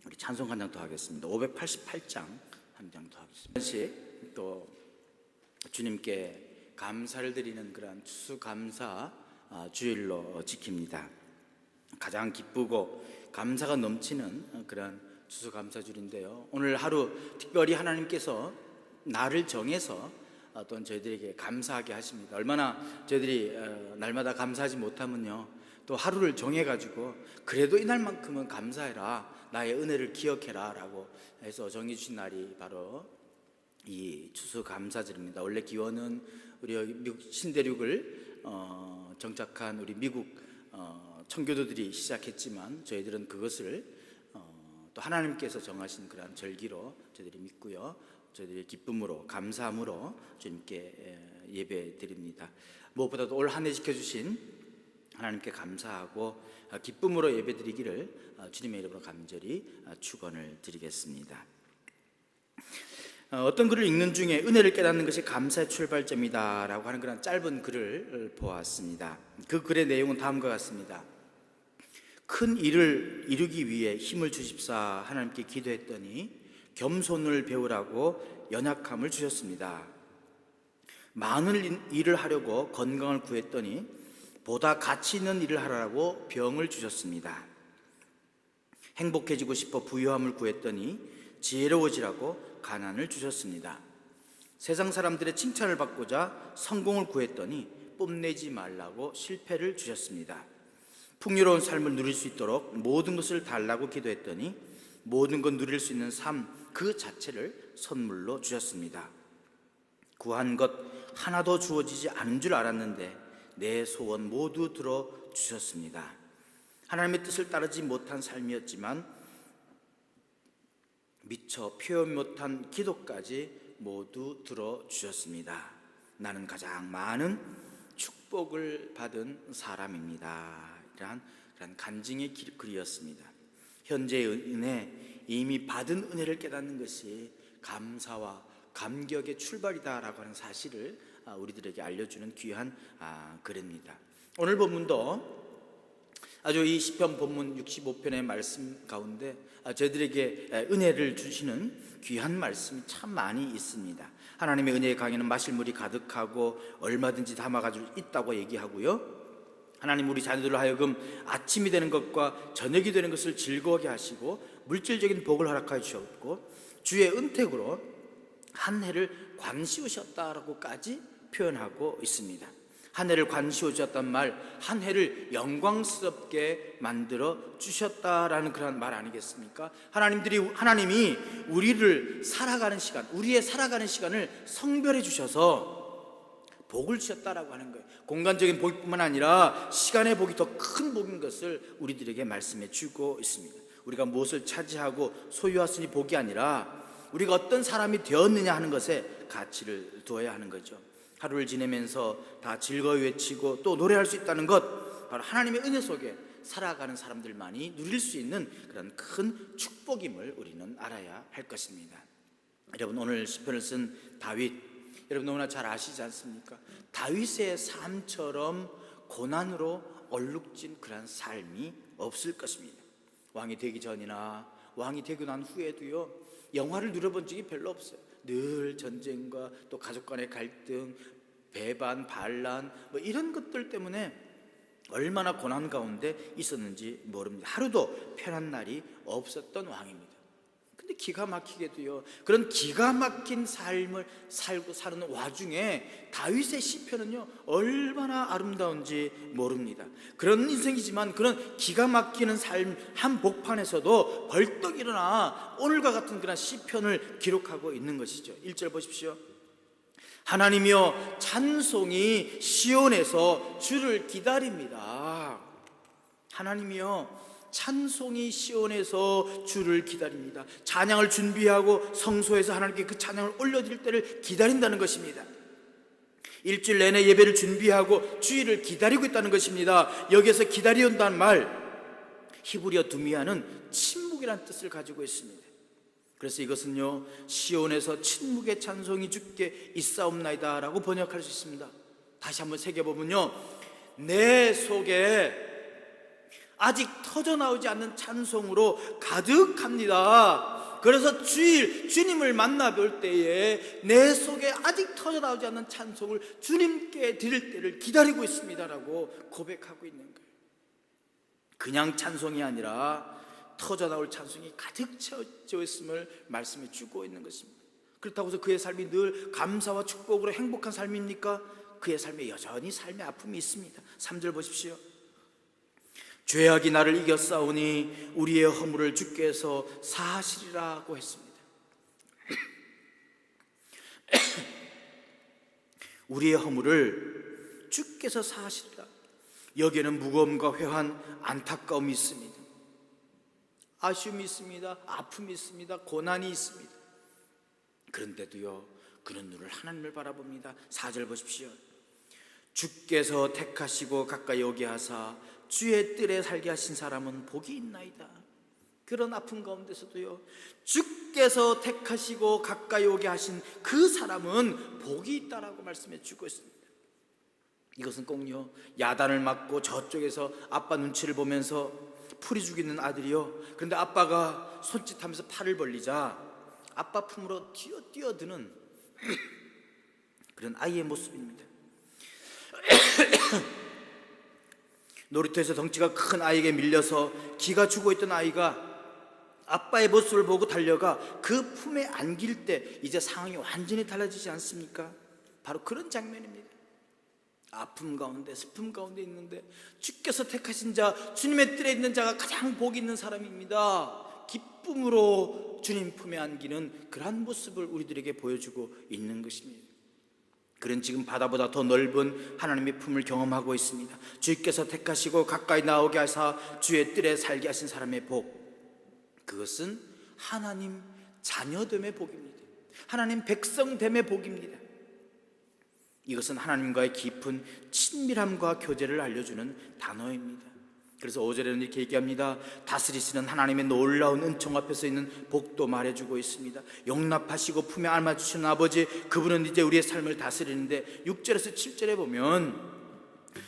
우리 찬송 한 장 더 하겠습니다. 588장 한 장 더 하겠습니다. 또 주님께 감사를 드리는 그러한 추수감사 주일로 지킵니다. 가장 기쁘고 감사가 넘치는 그런 추수감사주일인데요, 오늘 하루 특별히 하나님께서 날을 정해서 또한 저희들에게 감사하게 하십니다. 얼마나 저희들이 날마다 감사하지 못하면요, 또 하루를 정해가지고 그래도 이날만큼은 감사해라, 나의 은혜를 기억해라 라고 해서 정해주신 날이 바로 이 추수감사절입니다. 원래 기원은 우리 미국 신대륙을 정착한 우리 미국 청교도들이 시작했지만, 저희들은 그것을 또 하나님께서 정하신 그런 절기로 저희들이 믿고요, 저희들이 기쁨으로 감사함으로 주님께 예배 드립니다. 무엇보다도 올 한 해 지켜주신 하나님께 감사하고 기쁨으로 예배 드리기를 주님의 이름으로 간절히 축원을 드리겠습니다. 어떤 글을 읽는 중에 은혜를 깨닫는 것이 감사의 출발점이다 라고 하는 그런 짧은 글을 보았습니다. 그 글의 내용은 다음과 같습니다. 큰 일을 이루기 위해 힘을 주십사 하나님께 기도했더니 겸손을 배우라고 연약함을 주셨습니다. 많은 일을 하려고 건강을 구했더니 보다 가치 있는 일을 하라고 병을 주셨습니다. 행복해지고 싶어 부유함을 구했더니 지혜로워지라고 가난을 주셨습니다. 세상 사람들의 칭찬을 받고자 성공을 구했더니 뽐내지 말라고 실패를 주셨습니다. 풍요로운 삶을 누릴 수 있도록 모든 것을 달라고 기도했더니 모든 것 누릴 수 있는 삶 그 자체를 선물로 주셨습니다. 구한 것 하나도 주어지지 않은 줄 알았는데 내 소원 모두 들어주셨습니다. 하나님의 뜻을 따르지 못한 삶이었지만 미처 표현 못한 기도까지 모두 들어주셨습니다. 나는 가장 많은 축복을 받은 사람입니다. 이러한 간증의 글이었습니다. 현재의 은혜, 이미 받은 은혜를 깨닫는 것이 감사와 감격의 출발이다라고 하는 사실을 우리들에게 알려주는 귀한 글입니다. 오늘 본문도 아주 이 시편 본문 65편의 말씀 가운데 저희들에게 은혜를 주시는 귀한 말씀이 참 많이 있습니다. 하나님의 은혜의 강에는 마실 물이 가득하고 얼마든지 담아가지고 있다고 얘기하고요, 하나님 우리 자녀들로 하여금 아침이 되는 것과 저녁이 되는 것을 즐거워하게 하시고 물질적인 복을 허락하여 주셨고 주의 은택으로 한 해를 관씌우셨다라고까지 표현하고 있습니다. 한 해를 관씌우셨단 말, 한 해를 영광스럽게 만들어 주셨다라는 그런 말 아니겠습니까? 하나님이 우리를 살아가는 시간, 우리의 살아가는 시간을 성별해 주셔서 복을 주셨다라고 하는 거예요. 공간적인 복뿐만 아니라 시간의 복이 더 큰 복인 것을 우리들에게 말씀해 주고 있습니다. 우리가 무엇을 차지하고 소유하으니 복이 아니라 우리가 어떤 사람이 되었느냐 하는 것에 가치를 두어야 하는 거죠. 하루를 지내면서 다 즐거이 외치고 또 노래할 수 있다는 것, 바로 하나님의 은혜 속에 살아가는 사람들만이 누릴 수 있는 그런 큰 축복임을 우리는 알아야 할 것입니다. 여러분, 오늘 시편을 쓴 다윗, 여러분 너무나 잘 아시지 않습니까? 다윗의 삶처럼 고난으로 얼룩진 그런 삶이 없을 것입니다. 왕이 되기 전이나 왕이 되고 난 후에도요, 영화를 누려본 적이 별로 없어요. 늘 전쟁과 또 가족 간의 갈등, 배반, 반란 이런 것들 때문에 얼마나 고난 가운데 있었는지 모릅니다. 하루도 편한 날이 없었던 왕입니다. 근데 기가 막히게도요, 그런 기가 막힌 삶을 살고 사는 와중에 다윗의 시편은요 얼마나 아름다운지 모릅니다. 그런 인생이지만 그런 기가 막히는 삶 한복판에서도 벌떡 일어나 오늘과 같은 그런 시편을 기록하고 있는 것이죠. 1절 보십시오. 하나님이여 찬송이 시온에서 주를 기다립니다. 하나님이여 찬송이 시온에서 주를 기다립니다. 찬양을 준비하고 성소에서 하나님께 그 찬양을 올려드릴 때를 기다린다는 것입니다. 일주일 내내 예배를 준비하고 주일을 기다리고 있다는 것입니다. 여기에서 기다린다는 말, 히브리어 두미아는 침묵이라는 뜻을 가지고 있습니다. 그래서 이것은요, 시온에서 침묵의 찬송이 주께 있사옵나이다 라고 번역할 수 있습니다. 다시 한번 새겨보면요, 내 속에 아직 터져나오지 않는 찬송으로 가득합니다. 그래서 주님을 만나 볼 때에 내 속에 아직 터져나오지 않는 찬송을 주님께 드릴 때를 기다리고 있습니다라고 고백하고 있는 거예요. 그냥 찬송이 아니라 터져나올 찬송이 가득 채워져 있음을 말씀해 주고 있는 것입니다. 그렇다고 해서 그의 삶이 늘 감사와 축복으로 행복한 삶입니까? 그의 삶에 여전히 삶의 아픔이 있습니다. 3절 보십시오. 죄악이 나를 이겼사오니 우리의 허물을 주께서 사하시리라고 했습니다. 우리의 허물을 주께서 사하시리라. 여기에는 무거움과 회한, 안타까움이 있습니다. 아쉬움이 있습니다. 아픔이 있습니다. 고난이 있습니다. 그런데도요, 그는 눈을 하나님을 바라봅니다. 4절 보십시오. 주께서 택하시고 가까이 오게 하사 주의 뜰에 살게 하신 사람은 복이 있나이다. 그런 아픔 가운데서도요, 주께서 택하시고 가까이 오게 하신 그 사람은 복이 있다라고 말씀해 주고 있습니다. 이것은 꼭요, 야단을 맞고 저쪽에서 아빠 눈치를 보면서 풀이 죽이는 아들이요, 그런데 아빠가 손짓하면서 팔을 벌리자 아빠 품으로 뛰어드는 그런 아이의 모습입니다. 놀이터에서 덩치가 큰 아이에게 밀려서 기가 죽어 있던 아이가 아빠의 모습을 보고 달려가 그 품에 안길 때 이제 상황이 완전히 달라지지 않습니까? 바로 그런 장면입니다. 아픔 가운데, 슬픔 가운데 있는데 주께서 택하신 자, 주님의 뜰에 있는 자가 가장 복 있는 사람입니다. 기쁨으로 주님 품에 안기는 그러한 모습을 우리들에게 보여주고 있는 것입니다. 그는 지금 바다보다 더 넓은 하나님의 품을 경험하고 있습니다. 주께서 택하시고 가까이 나오게 하사 주의 뜰에 살게 하신 사람의 복, 그것은 하나님 자녀됨의 복입니다. 하나님 백성됨의 복입니다. 이것은 하나님과의 깊은 친밀함과 교제를 알려주는 단어입니다. 그래서 5절에는 이렇게 얘기합니다. 다스리시는 하나님의 놀라운 은총 앞에서 있는 복도 말해주고 있습니다. 용납하시고 품에 안아주시는 아버지, 그분은 이제 우리의 삶을 다스리는데 6절에서 7절에 보면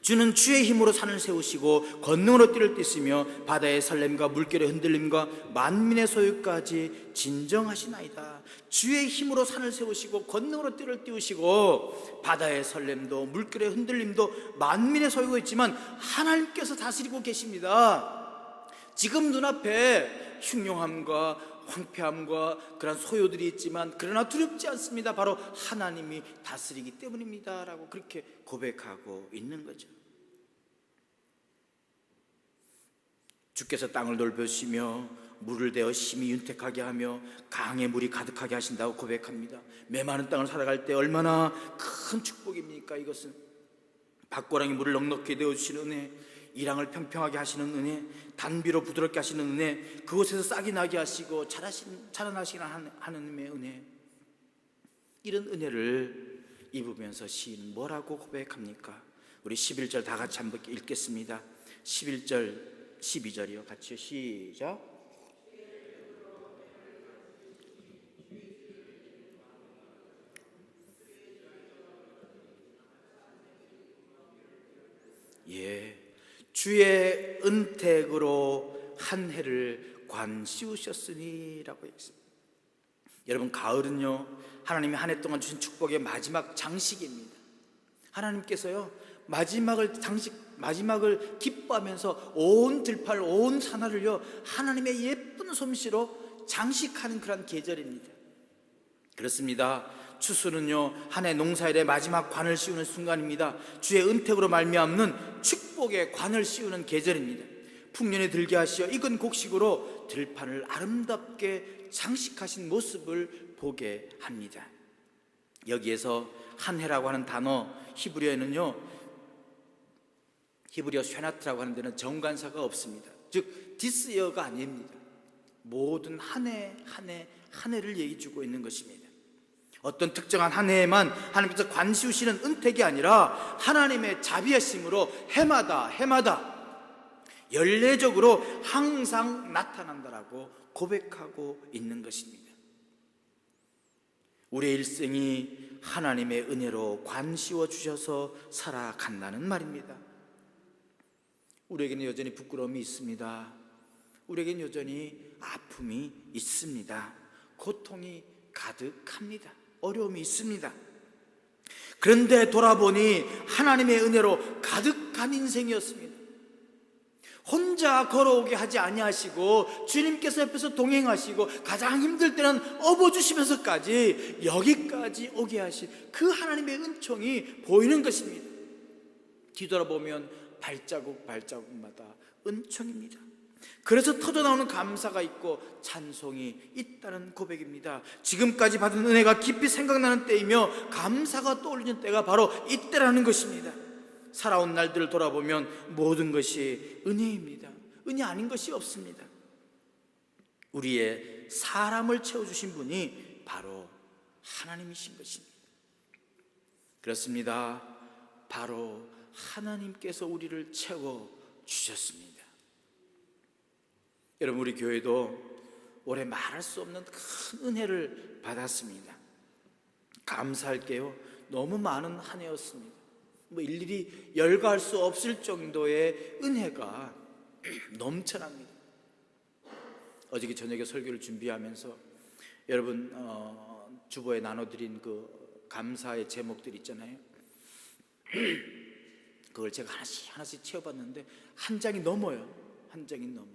주는 주의 힘으로 산을 세우시고 권능으로 띠를 띠시며 바다의 설렘과 물결의 흔들림과 만민의 소유까지 진정하시나이다. 주의 힘으로 산을 세우시고 권능으로 띠를 띄우시고 바다의 설렘도 물결의 흔들림도 만민의 소유가 있지만 하나님께서 다스리고 계십니다. 지금 눈앞에 흉흉함과 황폐함과 그런 소요들이 있지만 그러나 두렵지 않습니다. 바로 하나님이 다스리기 때문입니다 라고 그렇게 고백하고 있는 거죠. 주께서 땅을 돌보시며 물을 대어 심히 윤택하게 하며 강의 물이 가득하게 하신다고 고백합니다. 메마른 땅을 살아갈 때 얼마나 큰 축복입니까? 이것은 밭고랑이 물을 넉넉히 내어주시는 은혜, 이랑을 평평하게 하시는 은혜, 단비로 부드럽게 하시는 은혜, 그곳에서 싹이 나게 하시고 자라나시는 하나님의 은혜, 이런 은혜를 입으면서 시인은 뭐라고 고백합니까? 우리 11절 다 같이 한번 읽겠습니다. 11절 12절이요, 같이요. 시작. 예, 주의 은택으로 한 해를 관 씌우셨으니라고 했습니다. 여러분, 가을은요, 하나님이 한 해 동안 주신 축복의 마지막 장식입니다. 하나님께서요, 마지막을 기뻐하면서 온 들판, 온 산하를요, 하나님의 예쁜 솜씨로 장식하는 그런 계절입니다. 그렇습니다. 추수는요, 한 해 농사일의 마지막 관을 씌우는 순간입니다. 주의 은택으로 말미암는 축복의 관을 씌우는 계절입니다. 풍년에 들게 하시어 익은 곡식으로 들판을 아름답게 장식하신 모습을 보게 합니다. 여기에서 한 해라고 하는 단어, 히브리어에는요, 히브리어 쉐나트라고 하는 데는 정관사가 없습니다. 즉 디스이어가 아닙니다. 모든 한 해를 얘기 주고 있는 것입니다. 어떤 특정한 한 해에만 하나님께서 관시우시는 은택이 아니라 하나님의 자비하심으로 해마다 연례적으로 항상 나타난다라고 고백하고 있는 것입니다. 우리의 일생이 하나님의 은혜로 관시워 주셔서 살아간다는 말입니다. 우리에게는 여전히 부끄러움이 있습니다. 우리에게는 여전히 아픔이 있습니다. 고통이 가득합니다. 어려움이 있습니다. 그런데 돌아보니 하나님의 은혜로 가득한 인생이었습니다. 혼자 걸어오게 하지 아니하시고 주님께서 옆에서 동행하시고 가장 힘들 때는 업어주시면서까지 여기까지 오게 하신 그 하나님의 은총이 보이는 것입니다. 뒤돌아보면 발자국마다 은총입니다. 그래서 터져나오는 감사가 있고 찬송이 있다는 고백입니다. 지금까지 받은 은혜가 깊이 생각나는 때이며 감사가 떠올리는 때가 바로 이때라는 것입니다. 살아온 날들을 돌아보면 모든 것이 은혜입니다. 은혜 아닌 것이 없습니다. 우리의 사람을 채워주신 분이 바로 하나님이신 것입니다. 그렇습니다. 바로 하나님께서 우리를 채워주셨습니다. 여러분, 우리 교회도 올해 말할 수 없는 큰 은혜를 받았습니다. 감사할게요. 너무 많은 한 해였습니다. 일일이 열거할 수 없을 정도의 은혜가 넘쳐납니다. 어저께 저녁에 설교를 준비하면서 여러분 주보에 나눠드린 그 감사의 제목들 있잖아요. 그걸 제가 하나씩 채워봤는데 한 장이 넘어요. 한 장이 넘어요.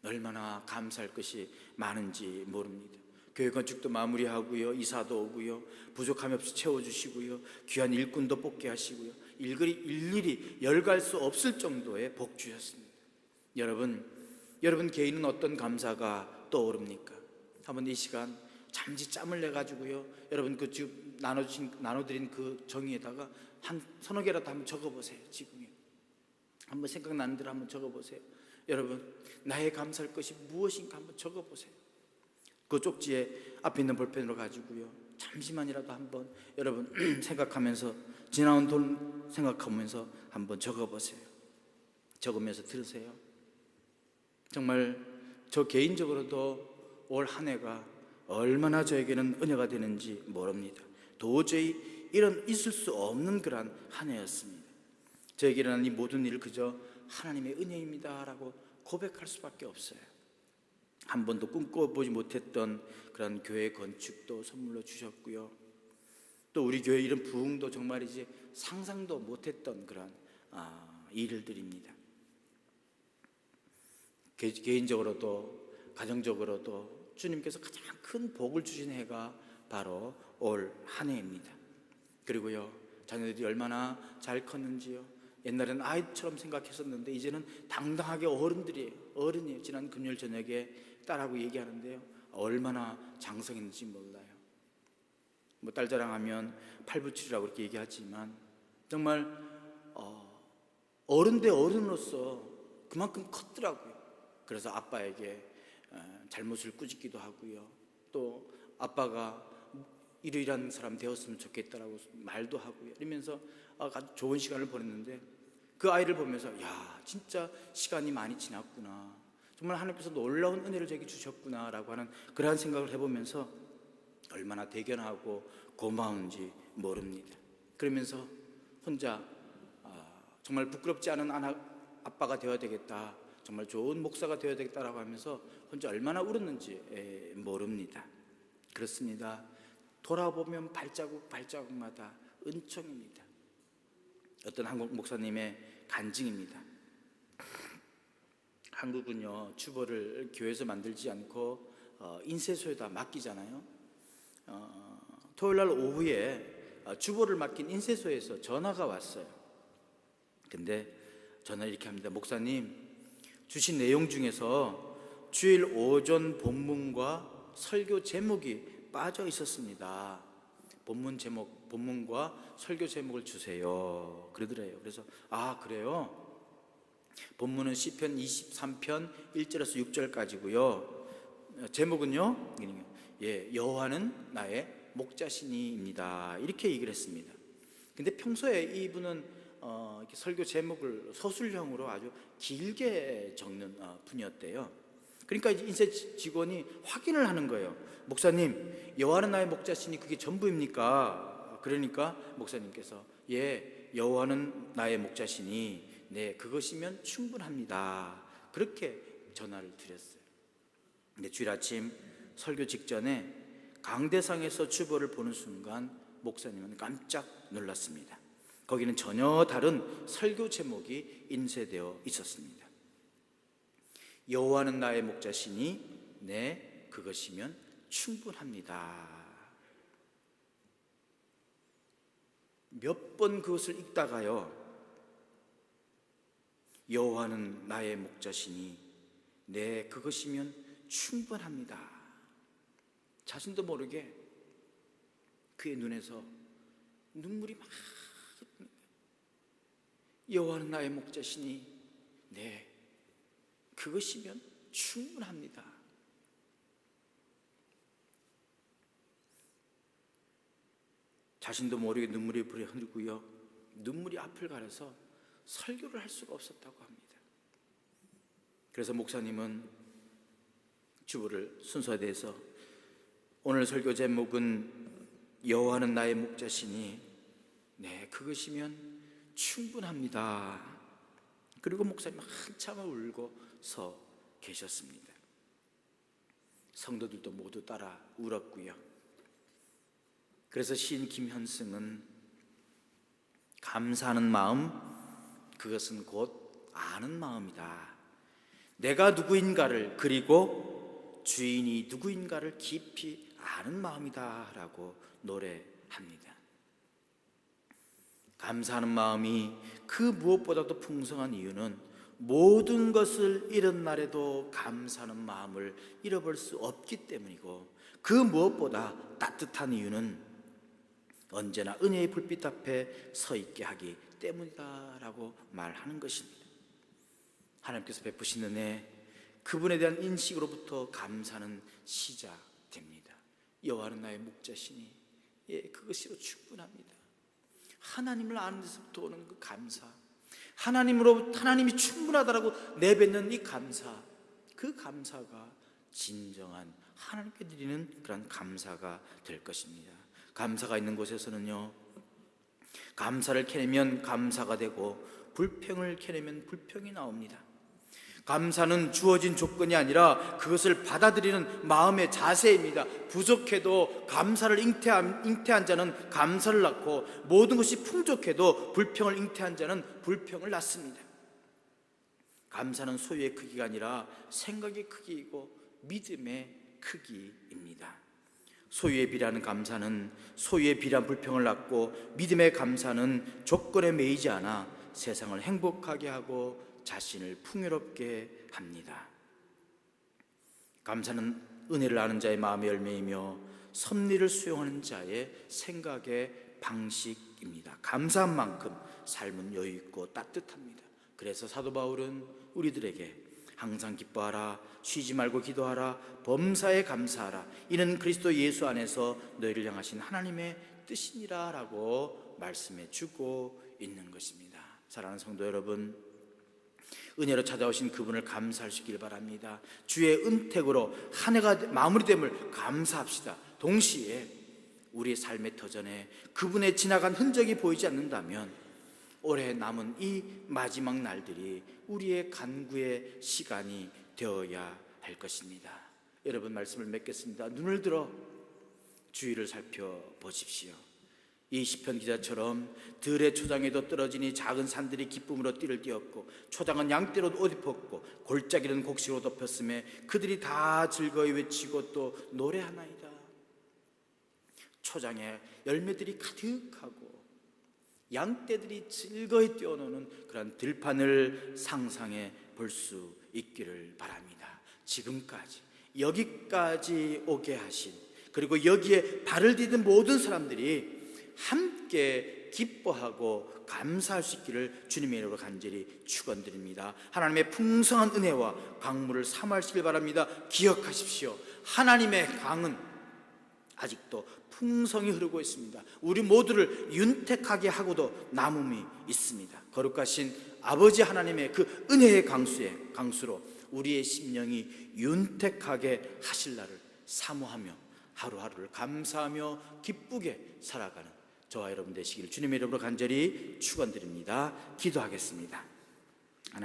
얼마나 감사할 것이 많은지 모릅니다. 교회 건축도 마무리하고요, 이사도 오고요, 부족함이 없이 채워주시고요, 귀한 일꾼도 뽑게 하시고요, 일일이 열갈 수 없을 정도의 복 주셨습니다. 여러분 개인은 어떤 감사가 떠오릅니까? 한번 이 시간 잠시 짬을 내 가지고요, 여러분 그 지금 나눠드린 그 정의에다가 한 서너 개라도 한번 적어보세요. 지금요, 한번 생각나는 대로 한번 적어보세요. 여러분, 나의 감사할 것이 무엇인가 한번 적어보세요. 그 쪽지에 앞에 있는 볼펜으로 가지고요, 잠시만이라도 한번 여러분 생각하면서, 지나온 돈 생각하면서 한번 적어보세요. 적으면서 들으세요. 정말 저 개인적으로도 올 한 해가 얼마나 저에게는 은혜가 되는지 모릅니다. 도저히 있을 수 없는 그런 한 해였습니다. 저에게 일어난 이 모든 일 그저 하나님의 은혜입니다 라고 고백할 수밖에 없어요. 한 번도 꿈꿔보지 못했던 그런 교회 건축도 선물로 주셨고요, 또 우리 교회 이런 부흥도 정말이지 상상도 못했던 그런 일들입니다. 개인적으로도 가정적으로도 주님께서 가장 큰 복을 주신 해가 바로 올 한 해입니다. 그리고요, 자녀들이 얼마나 잘 컸는지요. 옛날에는 아이처럼 생각했었는데 이제는 당당하게 어른이에요. 지난 금요일 저녁에 딸하고 얘기하는데요, 얼마나 장성했는지 몰라요. 딸 자랑하면 팔부출이라고 그렇게 얘기하지만 정말 어른 대 어른으로서 그만큼 컸더라고요. 그래서 아빠에게 잘못을 꾸짖기도 하고요, 또 아빠가 이러이러한 사람 되었으면 좋겠다라고 말도 하고요, 이러면서 아주 좋은 시간을 보냈는데 그 아이를 보면서 야, 진짜 시간이 많이 지났구나, 정말 하나님께서 놀라운 은혜를 저에게 주셨구나 라고 하는 그러한 생각을 해보면서 얼마나 대견하고 고마운지 모릅니다. 그러면서 혼자 정말 부끄럽지 않은 아빠가 되어야 되겠다, 정말 좋은 목사가 되어야 되겠다라고 하면서 혼자 얼마나 울었는지 모릅니다. 그렇습니다. 돌아보면 발자국마다 은총입니다. 어떤 한국 목사님의 간증입니다. 한국은요, 주보를 교회에서 만들지 않고 인쇄소에다 맡기잖아요. 토요일날 오후에 주보를 맡긴 인쇄소에서 전화가 왔어요. 근데 전화 이렇게 합니다. 목사님, 주신 내용 중에서 주일 오전 본문과 설교 제목이 빠져 있었습니다. 본문과 설교 제목을 주세요 그러더래요. 그래서 그래요? 본문은 시편 23편 1절에서 6절까지고요. 제목은요, 여호와는 나의 목자시니입니다. 이렇게 얘기를 했습니다. 근데 평소에 이분은 이렇게 설교 제목을 서술형으로 아주 길게 적는 분이었대요. 그러니까 이제 인쇄 직원이 확인을 하는 거예요. 목사님, 여호와는 나의 목자시니 그게 전부입니까? 그러니까 목사님께서 여호와는 나의 목자시니 네, 그것이면 충분합니다. 그렇게 전화를 드렸어요. 근데 주일 아침 설교 직전에 강대상에서 주보를 보는 순간 목사님은 깜짝 놀랐습니다. 거기는 전혀 다른 설교 제목이 인쇄되어 있었습니다. 여호와는 나의 목자시니 네, 그것이면 충분합니다. 몇 번 그것을 읽다가요, 여호와는 나의 목자시니 네, 그것이면 충분합니다. 자신도 모르게 그의 눈에서 눈물이 막, 여호와는 나의 목자시니 네, 그것이면 충분합니다. 자신도 모르게 눈물이 불에 흐르고요, 눈물이 앞을 가려서 설교를 할 수가 없었다고 합니다. 그래서 목사님은 주보를 순서대해서 오늘 설교 제목은 여호와는 나의 목자시니 네, 그것이면 충분합니다. 그리고 목사님 한참을 울고 서 계셨습니다. 성도들도 모두 따라 울었고요. 그래서 시인 김현승은 감사하는 마음, 그것은 곧 아는 마음이다. 내가 누구인가를, 그리고 주인이 누구인가를 깊이 아는 마음이다 라고 노래합니다. 감사하는 마음이 그 무엇보다도 풍성한 이유는 모든 것을 잃은 날에도 감사하는 마음을 잃어볼 수 없기 때문이고, 그 무엇보다 따뜻한 이유는 언제나 은혜의 불빛 앞에 서 있게 하기 때문이다라고 말하는 것입니다. 하나님께서 베푸신 은혜, 그분에 대한 인식으로부터 감사는 시작됩니다. 여호와는 나의 목자시니 예, 그것으로 충분합니다. 하나님을 아는 데서부터 오는 그 감사, 하나님이 충분하다라고 내뱉는 이 감사, 그 감사가 진정한 하나님께 드리는 그런 감사가 될 것입니다. 감사가 있는 곳에서는요, 감사를 캐내면 감사가 되고 불평을 캐내면 불평이 나옵니다. 감사는 주어진 조건이 아니라 그것을 받아들이는 마음의 자세입니다. 부족해도 감사를 잉태한 자는 감사를 낳고, 모든 것이 풍족해도 불평을 잉태한 자는 불평을 낳습니다. 감사는 소유의 크기가 아니라 생각의 크기이고 믿음의 크기입니다. 소유에 비례하는 감사는 소유에 비례한 불평을 낳고, 믿음의 감사는 조건에 매이지 않아 세상을 행복하게 하고 자신을 풍요롭게 합니다. 감사는 은혜를 아는 자의 마음의 열매이며 섭리를 수용하는 자의 생각의 방식입니다. 감사한 만큼 삶은 여유 있고 따뜻합니다. 그래서 사도 바울은 우리들에게 항상 기뻐하라, 쉬지 말고 기도하라, 범사에 감사하라, 이는 그리스도 예수 안에서 너희를 향하신 하나님의 뜻이니라 라고 말씀해 주고 있는 것입니다. 사랑하는 성도 여러분, 은혜로 찾아오신 그분을 감사하시길 바랍니다. 주의 은택으로 한 해가 마무리됨을 감사합시다. 동시에 우리의 삶의 터전에 그분의 지나간 흔적이 보이지 않는다면 올해 남은 이 마지막 날들이 우리의 간구의 시간이 되어야 할 것입니다. 여러분, 말씀을 맺겠습니다. 눈을 들어 주위를 살펴보십시오. 이 시편 기자처럼 들의 초장에도 떨어지니 작은 산들이 기쁨으로 띠를 띄었고, 초장은 양떼로 옷 입었고 골짜기는 곡식으로 덮였음에 그들이 다 즐거이 외치고 또 노래하나이다. 초장에 열매들이 가득하고 양떼들이 즐거이 뛰어노는 그런 들판을 상상해 볼 수 있기를 바랍니다. 지금까지 여기까지 오게 하신, 그리고 여기에 발을 디딘 모든 사람들이 함께 기뻐하고 감사할 수 있기를 주님의 이름으로 간절히 축원드립니다. 하나님의 풍성한 은혜와 강물을 삼하시길 바랍니다. 기억하십시오. 하나님의 강은 아직도 풍성히 흐르고 있습니다. 우리 모두를 윤택하게 하고도 남음이 있습니다. 거룩하신 아버지 하나님의 그 은혜의 강수로 우리의 심령이 윤택하게 하실 날을 사모하며 하루하루를 감사하며 기쁘게 살아가는 저와 여러분 되시기를 주님의 이름으로 간절히 축원드립니다. 기도하겠습니다.